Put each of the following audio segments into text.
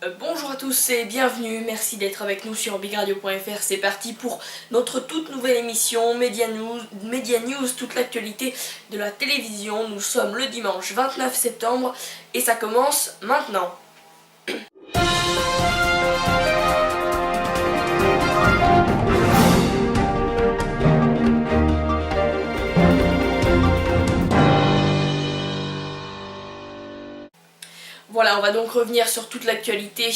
Bonjour à tous et bienvenue, merci d'être avec nous sur bigradio.fr. C'est parti pour notre toute nouvelle émission Media News, toute l'actualité de la télévision. Nous sommes le dimanche 29 septembre et ça commence maintenant. Voilà, on va donc revenir sur toute l'actualité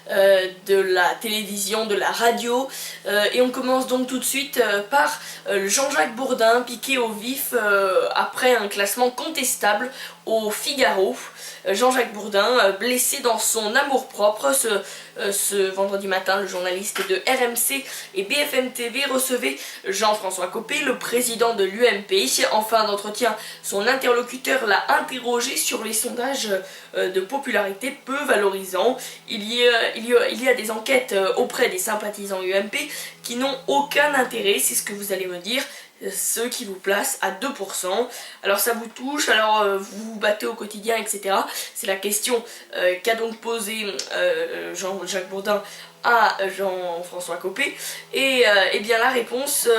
de la télévision, de la radio, et on commence donc tout de suite par Jean-Jacques Bourdin, piqué au vif après un classement contestable au Figaro. Jean-Jacques Bourdin, blessé dans son amour-propre, ce vendredi matin, le journaliste de RMC et BFM TV recevait Jean-François Copé, le président de l'UMP. En fin d'entretien, son interlocuteur l'a interrogé sur les sondages de popularité peu valorisants. Il y a des enquêtes auprès des sympathisants UMP qui n'ont aucun intérêt, c'est ce que vous allez me dire. Ceux qui vous placent à 2%. Alors ça vous touche, alors vous vous battez au quotidien, etc. C'est la question qu'a donc posée Jean-Jacques Bourdin à Jean-François Copé. Et bien la réponse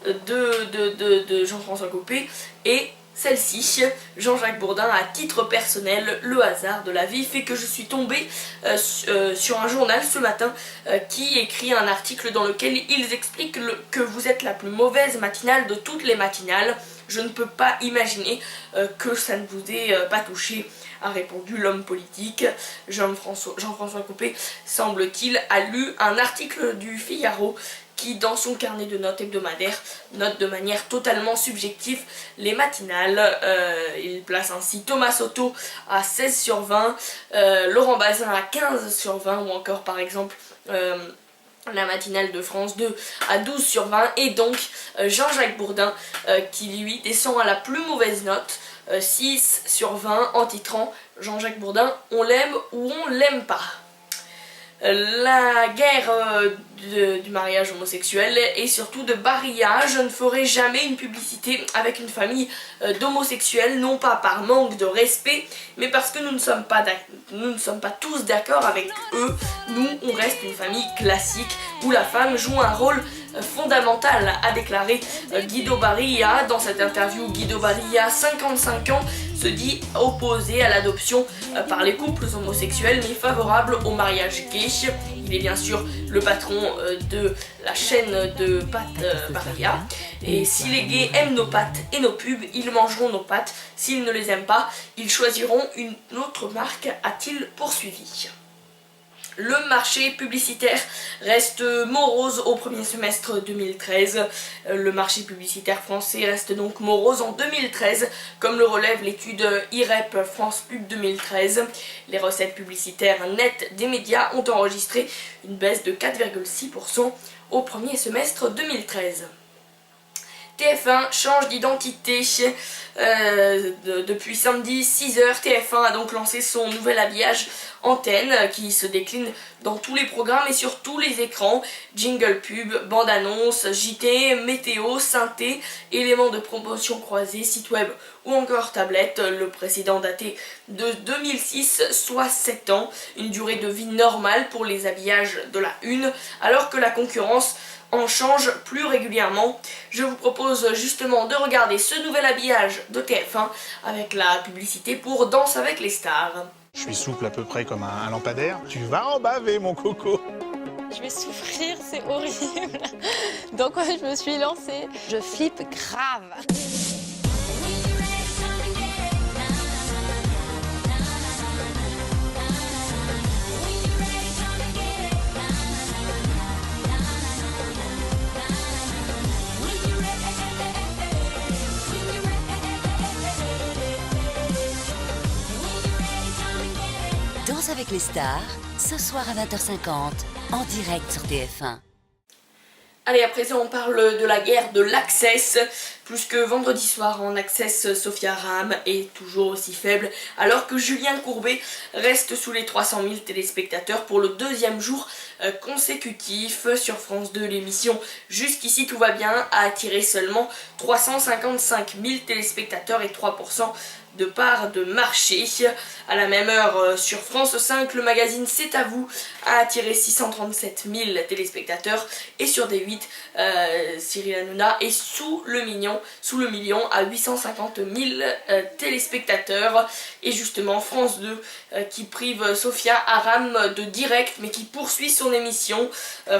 de Jean-François Copé est celle-ci. Jean-Jacques Bourdin, à titre personnel, le hasard de la vie fait que je suis tombée sur un journal ce matin qui écrit un article dans lequel ils expliquent que vous êtes la plus mauvaise matinale de toutes les matinales. Je ne peux pas imaginer que ça ne vous ait pas touché, a répondu l'homme politique. Jean-François Copé, semble-t-il, a lu un article du Figaro qui, dans son carnet de notes hebdomadaire, note de manière totalement subjective les matinales. Il place ainsi Thomas Soto à 16 sur 20, Laurent Bazin à 15 sur 20, ou encore par exemple la matinale de France 2 à 12 sur 20, et donc Jean-Jacques Bourdin qui lui descend à la plus mauvaise note, 6 sur 20, en titrant Jean-Jacques Bourdin, on l'aime ou on l'aime pas. La guerre du mariage homosexuel et surtout de Barilla. Je ne ferai jamais une publicité avec une famille d'homosexuels, non pas par manque de respect, mais parce que nous ne sommes pas tous d'accord avec eux. Nous, on reste une famille classique où la femme joue un rôle fondamental, a déclaré Guido Barilla. Dans cette interview, Guido Barilla, 55 ans, se dit opposé à l'adoption par les couples homosexuels mais favorable au mariage gay. Il est bien sûr le patron de la chaîne de pâtes Barilla. Et si les gays aiment nos pâtes et nos pubs, ils mangeront nos pâtes. S'ils ne les aiment pas, ils choisiront une autre marque, a-t-il poursuivi. Le marché publicitaire reste morose au premier semestre 2013. Le marché publicitaire français reste donc morose en 2013, comme le relève l'étude IREP France Pub 2013. Les recettes publicitaires nettes des médias ont enregistré une baisse de 4,6% au premier semestre 2013. TF1 change d'identité. Depuis samedi 6h, TF1 a donc lancé son nouvel habillage antenne qui se décline dans tous les programmes et sur tous les écrans. Jingle pub, bande-annonce, JT, météo, synthé, éléments de promotion croisés, site web ou encore tablette. Le précédent daté de 2006, soit 7 ans. Une durée de vie normale pour les habillages de la une, alors que la concurrence en change plus régulièrement. Je vous propose justement de regarder ce nouvel habillage de TF1 avec la publicité pour Danse avec les stars. Je suis souple à peu près comme un lampadaire. Tu vas en baver, mon coco. Je vais souffrir, c'est horrible. Dans quoi je me suis lancée? Je flippe grave. Danse avec les stars, ce soir à 20h50, en direct sur TF1. Allez, à présent on parle de la guerre de l'Access. Plus que vendredi soir en Access, Sophia Aram est toujours aussi faible, alors que Julien Courbet reste sous les 300 000 téléspectateurs pour le deuxième jour consécutif. Sur France 2, l'émission Jusqu'ici tout va bien a attiré seulement 355 000 téléspectateurs et 3% de part de marché. À la même heure, sur France 5, le magazine C'est à vous a attiré 637 000 téléspectateurs, et sur D8, Cyril Hanouna est sous le million à 850 000 téléspectateurs. Et justement, France 2 qui prive Sophia Aram de direct mais qui poursuit son émission.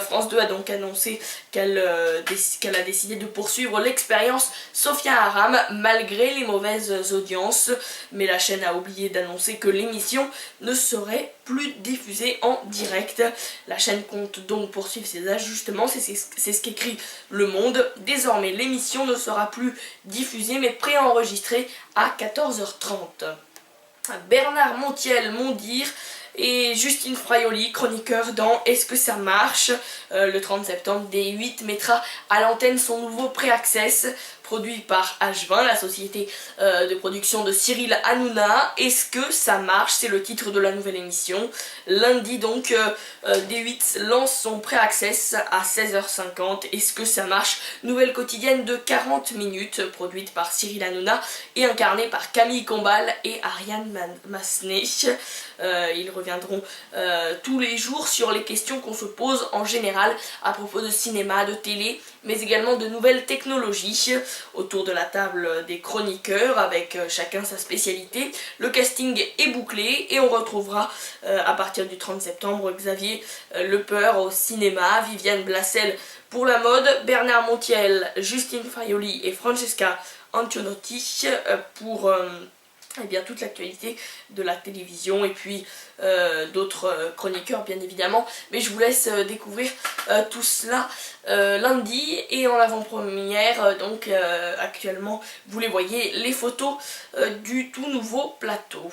France 2 a donc annoncé qu'elle a décidé de poursuivre l'expérience Sophia Aram malgré les mauvaises audiences, mais la chaîne a oublié d'annoncer que l'émission ne serait plus diffusée en direct. La chaîne compte donc poursuivre ses ajustements, c'est ce qu'écrit Le Monde. Désormais, l'émission ne sera plus diffusée mais préenregistrée à 14h30. Bernard Montiel, Mondir, et Justine Fraioli, chroniqueur dans Est-ce que ça marche? Le 30 septembre, D8 mettra à l'antenne son nouveau Pré-Access, produit par H20, la société de production de Cyril Hanouna. Est-ce que ça marche? C'est le titre de la nouvelle émission. Lundi donc, D8 lance son Pré-Access à 16h50. Est-ce que ça marche? Nouvelle quotidienne de 40 minutes, produite par Cyril Hanouna et incarnée par Camille Combal et Ariane Massenet. Ils reviendront tous les jours sur les questions qu'on se pose en général à propos de cinéma, de télé, mais également de nouvelles technologies. Autour de la table des chroniqueurs, avec chacun sa spécialité. Le casting est bouclé et on retrouvera à partir du 30 septembre Xavier Lepeur au cinéma, Viviane Blassel pour la mode, Bernard Montiel, Justine Fraioli et Francesca Antionotti pour eh bien, toute l'actualité de la télévision, et puis d'autres chroniqueurs bien évidemment, mais je vous laisse découvrir tout cela lundi. Et en avant-première, donc actuellement vous les voyez, les photos du tout nouveau plateau.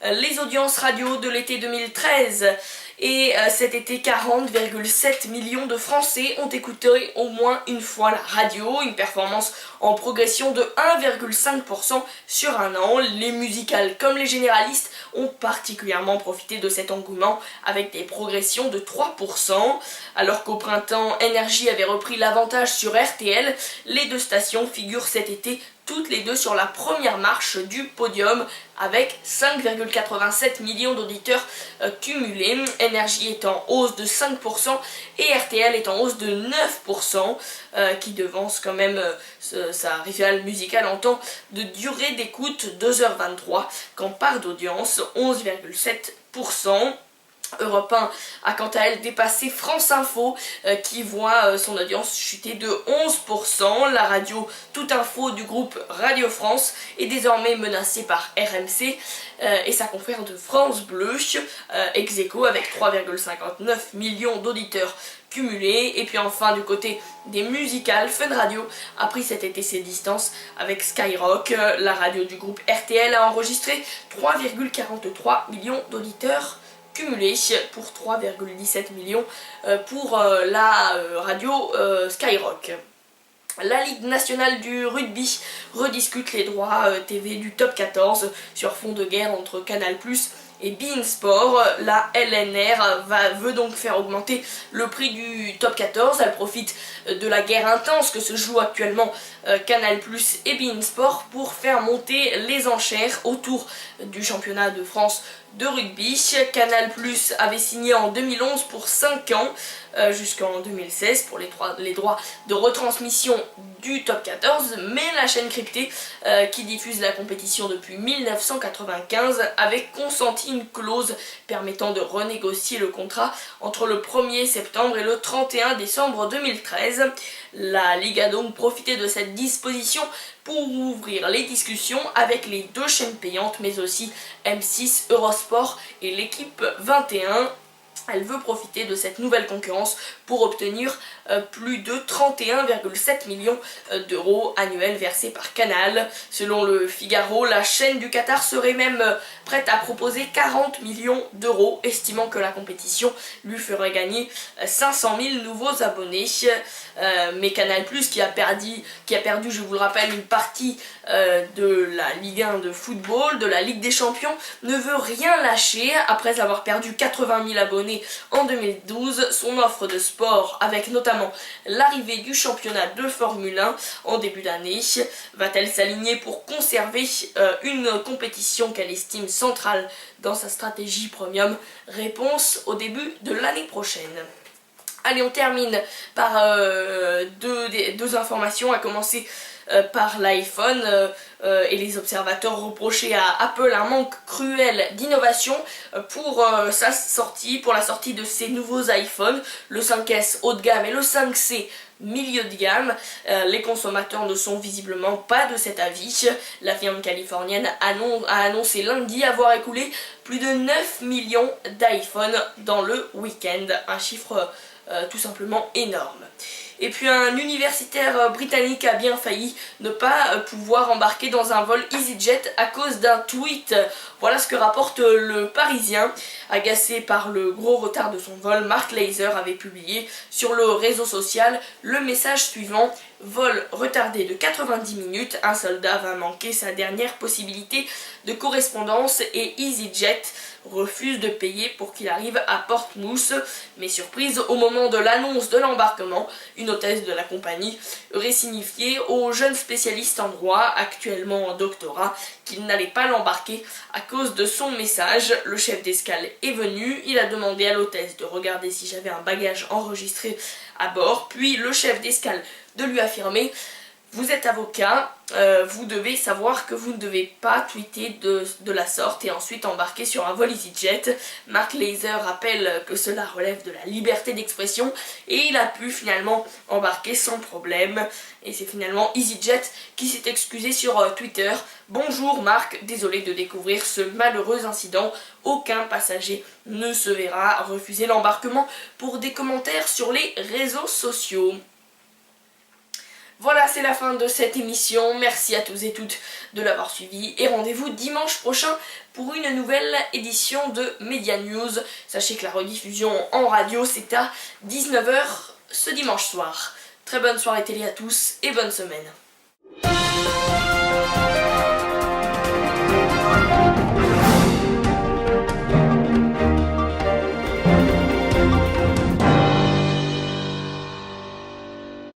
Les audiences radio de l'été 2013. Et cet été, 40,7 millions de Français ont écouté au moins une fois la radio, une performance en progression de 1,5% sur un an. Les musicales comme les généralistes ont particulièrement profité de cet engouement avec des progressions de 3%. Alors qu'au printemps, Énergie avait repris l'avantage sur RTL, les deux stations figurent cet été toutes les deux sur la première marche du podium avec 5,87 millions d'auditeurs cumulés. Énergie est en hausse de 5% et RTL est en hausse de 9%, qui devance quand même sa rivale musicale en temps de durée d'écoute, 2h23, qu'en part d'audience, 11,7%. Europe 1 a quant à elle dépassé France Info qui voit son audience chuter de 11%. La radio Toute Info du groupe Radio France est désormais menacée par RMC et sa confrère de France Bleu, ex aequo avec 3,59 millions d'auditeurs cumulés. Et puis enfin, du côté des musicales, Fun Radio a pris cet été ses distances avec Skyrock. La radio du groupe RTL a enregistré 3,43 millions d'auditeurs cumulé pour 3,17 millions pour la radio Skyrock. La Ligue nationale du rugby rediscute les droits TV du top 14 sur fond de guerre entre Canal+ et beIN Sport. La LNR veut donc faire augmenter le prix du top 14. Elle profite de la guerre intense que se joue actuellement Canal+ et beIN Sport pour faire monter les enchères autour du championnat de France de rugby. Canal+ avait signé en 2011 pour 5 ans jusqu'en 2016 pour les droits de retransmission du top 14, mais la chaîne cryptée qui diffuse la compétition depuis 1995 avait consenti une clause permettant de renégocier le contrat entre le 1er septembre et le 31 décembre 2013. La Ligue a donc profité de cette disposition pour ouvrir les discussions avec les deux chaînes payantes, mais aussi M6, Eurosport et l'équipe 21. Elle veut profiter de cette nouvelle concurrence pour obtenir plus de 31,7 millions d'euros annuels versés par Canal. Selon le Figaro, la chaîne du Qatar serait même prête à proposer 40 millions d'euros, estimant que la compétition lui ferait gagner 500 000 nouveaux abonnés. Mais Canal+, qui a perdu, je vous le rappelle, une partie de la Ligue 1 de football, de la Ligue des Champions, ne veut rien lâcher. Après avoir perdu 80 000 abonnés en 2012, son offre de sport, avec notamment l'arrivée du championnat de Formule 1 en début d'année, va-t-elle s'aligner pour conserver une compétition qu'elle estime centrale dans sa stratégie premium? Réponse au début de l'année prochaine. Allez, on termine par deux informations, à commencer par l'iPhone et les observateurs reprochaient à Apple un manque cruel d'innovation pour sa sortie, pour la sortie de ses nouveaux iPhones, le 5S haut de gamme et le 5C milieu de gamme. Les consommateurs ne sont visiblement pas de cet avis. La firme californienne a annoncé lundi avoir écoulé plus de 9 millions d'iPhones dans le week-end, un chiffre tout simplement énorme. Et puis un universitaire britannique a bien failli ne pas pouvoir embarquer dans un vol EasyJet à cause d'un tweet. Voilà ce que rapporte le Parisien. Agacé par le gros retard de son vol, Mark Laser avait publié sur le réseau social le message suivant: vol retardé de 90 minutes, un soldat va manquer sa dernière possibilité de correspondance et EasyJet refuse de payer pour qu'il arrive à Portsmouth. Mais surprise, au moment de l'annonce de l'embarquement, une hôtesse de la compagnie aurait signifié au jeune spécialiste en droit, actuellement en doctorat, qu'il n'allait pas l'embarquer à cause de son message. Le chef d'escale est venu, il a demandé à l'hôtesse de regarder si j'avais un bagage enregistré à bord, puis le chef d'escale de lui affirmer: vous êtes avocat, vous devez savoir que vous ne devez pas tweeter de la sorte et ensuite embarquer sur un vol EasyJet. Mark Laser rappelle que cela relève de la liberté d'expression et il a pu finalement embarquer sans problème. Et c'est finalement EasyJet qui s'est excusé sur Twitter: bonjour Marc, désolé de découvrir ce malheureux incident. Aucun passager ne se verra refuser l'embarquement pour des commentaires sur les réseaux sociaux. Voilà, c'est la fin de cette émission. Merci à tous et toutes de l'avoir suivi et rendez-vous dimanche prochain pour une nouvelle édition de Media News. Sachez que la rediffusion en radio, c'est à 19 h ce dimanche soir. Très bonne soirée télé à tous et bonne semaine.